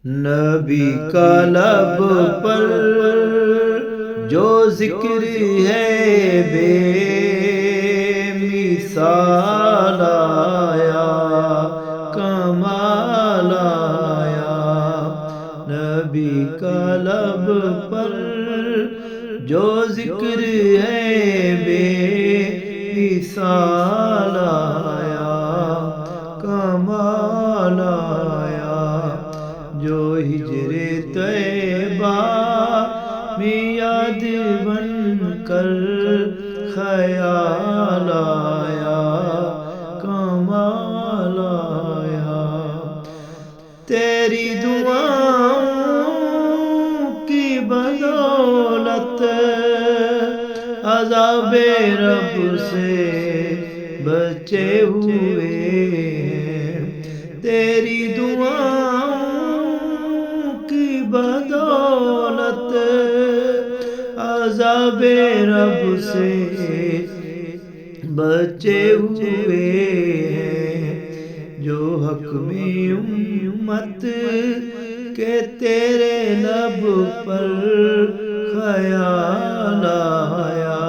نبی کا لب پر جو ذکر ہے بے مثال آیا، کمال آیا۔ نبی کا لب پر جو ذکر ہے بے مثال آیا، کمال آیا۔ جو ہجر طیبہ میں یاد بن کر خیال آیا، کمال آیا۔ تیری دعاؤں کی بدولت عذاب رب سے بچے ہوئے ہیں، تیری دعاؤں کی بدولت عذاب رب سے بچے ہوئے ہیں۔ جو حق میں امت کے تیرے لب پر خیال آیا،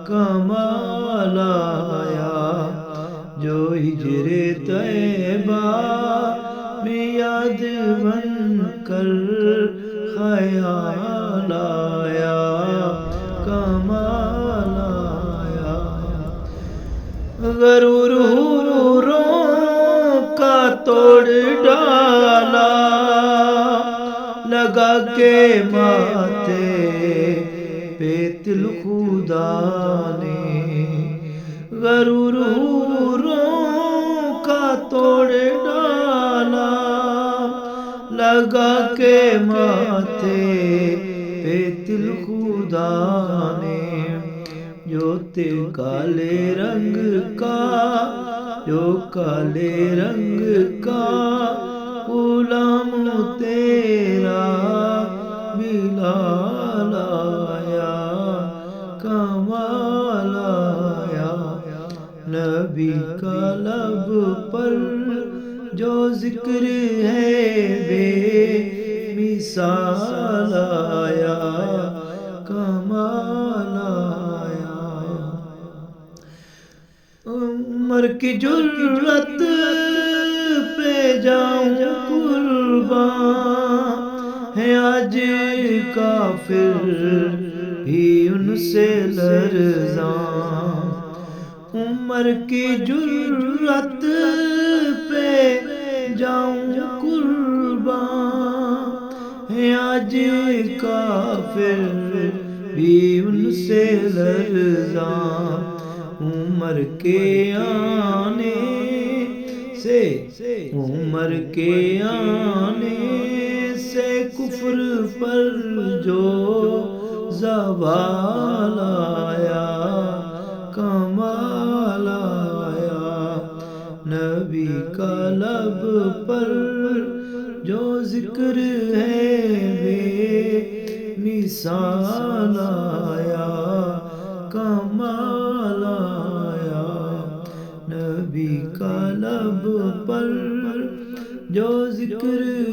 کمال آیا۔ جو ہجر طیبہ میں یاد بن کر خیال آیا، کمال آیا۔ غروروں کا توڑ ڈالا لگا کے ماتھے پہ تل خدا نے، غروروں کا توڑ ڈالا لگا کے ماتھے پہ تل خدا نے۔ جو کالے رنگ کا، جو کالے رنگ کا غلام تیرا بلال آیا، کمال آیا۔ نبی کا لب پر جو ذکر ہے بے مثال آیا، کمال آیا۔ عمر کی جرأت پہ جاؤں قرباں ہے آج کافر بھی ان سے لرزاں۔ عمر کی جرأت پہ جاؤں قرباں ہے آج کافر بھی ان سے لرزاں۔ عمر کے آنے سے، عمر کے آنے سے کفر پر جو زوال آیا، کمال آیا۔ نبی کا لب پر جو ذکر ہے بے مثال آیا، کمال آیا۔ نبی کا لب پر جو ذکر